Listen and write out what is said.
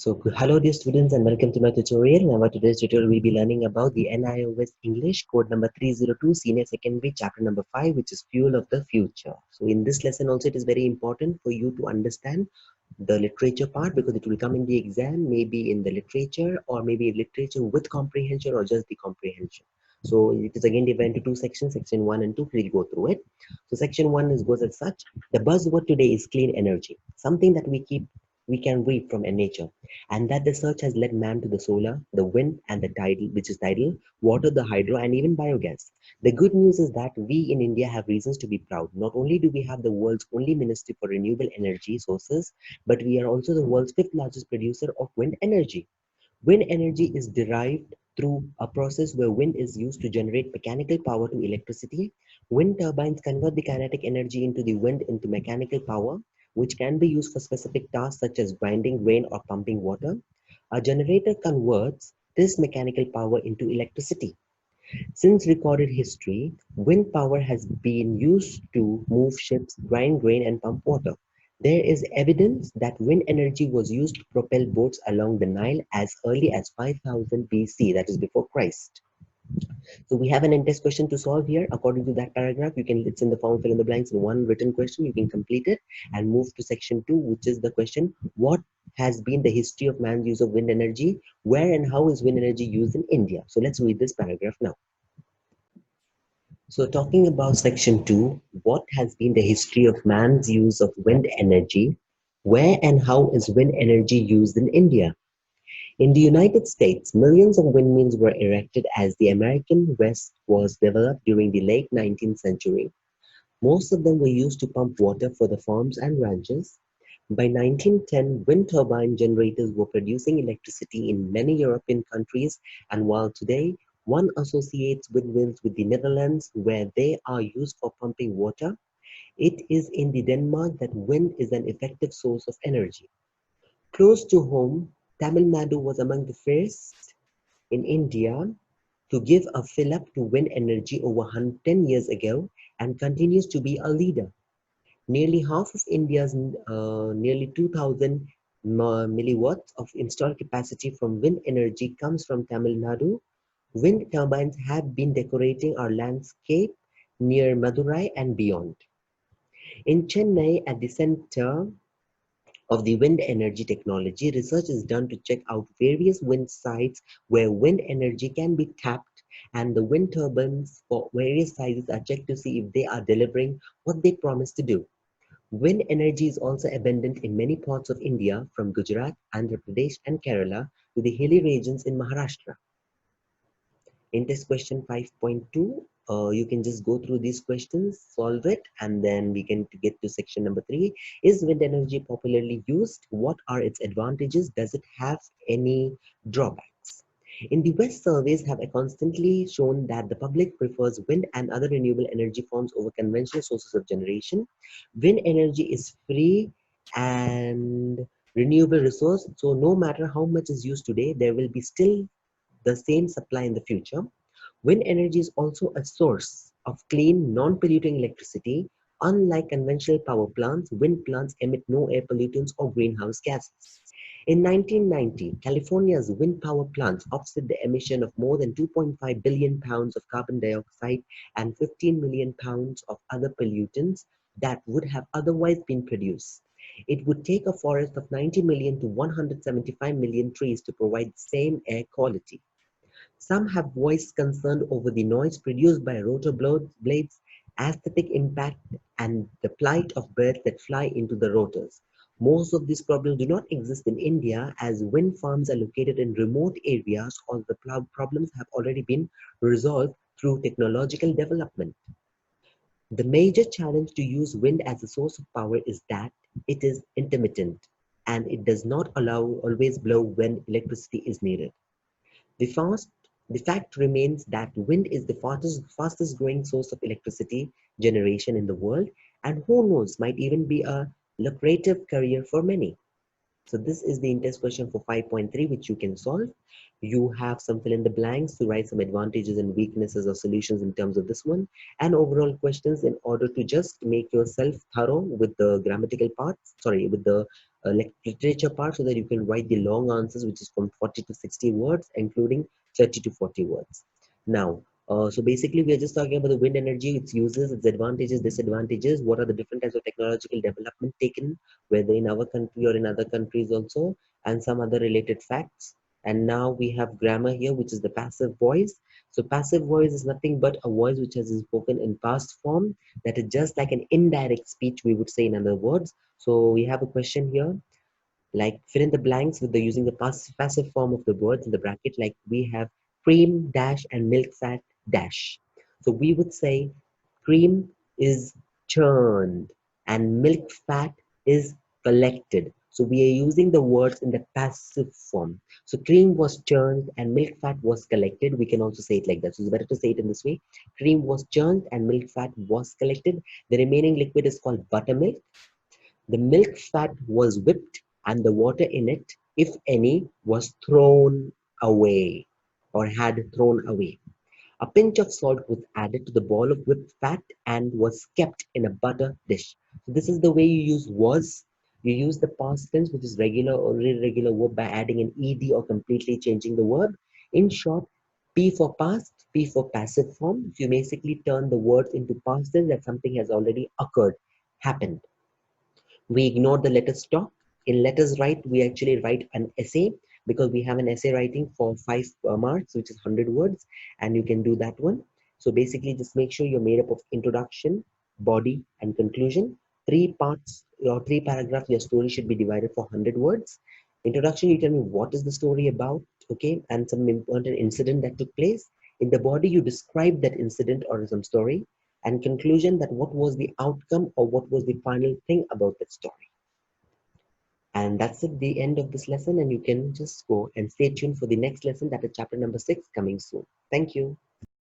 Hello dear students and welcome to my tutorial. Now today's tutorial we'll be learning about the NIOS English code number 302 senior secondary chapter number 5, which is fuel of the future. So in this lesson also it is very important for you to understand the literature part because it will come in the exam, maybe in the literature or maybe literature with comprehension or just the comprehension. So it is again divided into two sections, section 1 and 2. We'll go through it. So section 1 goes as such. The buzzword today is clean energy, something that we can read from nature, and that the search has led man to the solar, the wind, and the tidal, which is tidal, water, the hydro, and even biogas. The good news is that we in India have reasons to be proud. Not only do we have the world's only ministry for renewable energy sources, but we are also the world's fifth largest producer of wind energy. Wind energy is derived through a process where wind is used to generate mechanical power to electricity. Wind turbines convert the kinetic energy into the wind into mechanical power, which can be used for specific tasks such as grinding grain or pumping water. A generator converts this mechanical power into electricity. Since recorded history, wind power has been used to move ships, grind grain, and pump water. There is evidence that wind energy was used to propel boats along the Nile as early as 5000 BC, that is before Christ. So we have an in-test question to solve here. According to that paragraph, it's in the form fill in the blanks in one written question. You can complete it and move to section 2, which is the question, what has been the history of man's use of wind energy? Where and how is wind energy used in India? So let's read this paragraph now. So talking about section 2, what has been the history of man's use of wind energy? Where and how is wind energy used in India? In the United States, millions of windmills were erected as the American West was developed during the late 19th century. Most of them were used to pump water for the farms and ranches. By 1910, wind turbine generators were producing electricity in many European countries, and while today one associates windmills with the Netherlands, where they are used for pumping water, it is in the Denmark that wind is an effective source of energy. Close to home, Tamil Nadu was among the first in India to give a fill-up to wind energy over 110 years ago and continues to be a leader. Nearly half of India's nearly 2000 milliwatts of installed capacity from wind energy comes from Tamil Nadu. Wind turbines have been decorating our landscape near Madurai and beyond. In Chennai, at the center of the wind energy technology, research is done to check out various wind sites where wind energy can be tapped, and the wind turbines for various sizes are checked to see if they are delivering what they promise to do. Wind energy is also abundant in many parts of India, from Gujarat, Andhra Pradesh, and Kerala to the hilly regions in Maharashtra. In this question 5.2, you can just go through these questions, solve it, and then we can get to section number 3. Is wind energy popularly used? What are its advantages? Does it have any drawbacks? In the West, surveys have constantly shown that the public prefers wind and other renewable energy forms over conventional sources of generation. Wind energy is free and renewable resource, so no matter how much is used today, there will be still the same supply in the future. Wind energy is also a source of clean, non-polluting electricity. Unlike conventional power plants, wind plants emit no air pollutants or greenhouse gases. In 1990, California's wind power plants offset the emission of more than 2.5 billion pounds of carbon dioxide and 15 million pounds of other pollutants that would have otherwise been produced. It would take a forest of 90 million to 175 million trees to provide the same air quality. Some have voiced concern over the noise produced by rotor blades, aesthetic impact, and the plight of birds that fly into the rotors. Most of these problems do not exist in India, as wind farms are located in remote areas, or the problems have already been resolved through technological development. The major challenge to use wind as a source of power is that it is intermittent and it does not always blow when electricity is needed. The, fast, the fact remains that wind is the fastest growing source of electricity generation in the world, and who knows, might even be a lucrative career for many. So this is the in-test question for 5.3, which you can solve. You have some fill in the blanks to write some advantages and weaknesses or solutions in terms of this one, and overall questions in order to just make yourself thorough with the grammatical parts, sorry, with the literature part, so that you can write the long answers, which is from 40 to 60 words, including 30 to 40 words. Now, so basically, we are just talking about the wind energy, its uses, its advantages, disadvantages, what are the different types of technological development taken, whether in our country or in other countries also, and some other related facts. And now we have grammar here, which is the passive voice. So passive voice is nothing but a voice which has been spoken in past form, that is just like an indirect speech, we would say in other words. So we have a question here, like fill in the blanks with the using the passive form of the words in the bracket, like we have cream dash and milk fat dash. So we would say cream is churned and milk fat is collected. So we are using the words in the passive form. So cream was churned and milk fat was collected. We can also say it like that. So it's better to say it in this way. Cream was churned and milk fat was collected. The remaining liquid is called buttermilk. The milk fat was whipped, and the water in it, if any, was thrown away or had thrown away. A pinch of salt was added to the ball of whipped fat and was kept in a butter dish. So this is the way you use was. You use the past tense, which is regular or irregular verb, by adding an ed or completely changing the verb. In short, P for past, P for passive form. You basically turn the words into past tense, that something has already occurred, happened. We ignore the letter stock. In letters write, we actually write an essay, because we have an essay writing for 5 marks, which is 100 words, and you can do that one. So basically, just make sure you're made up of introduction, body, and conclusion. Three parts or three paragraphs, your story should be divided for 100 words. Introduction, you tell me what is the story about, okay, and some important incident that took place. In the body, you describe that incident or some story, and conclusion, that what was the outcome or what was the final thing about that story. And that's it, the end of this lesson, and you can just go and stay tuned for the next lesson, that is chapter number 6, coming soon. Thank you.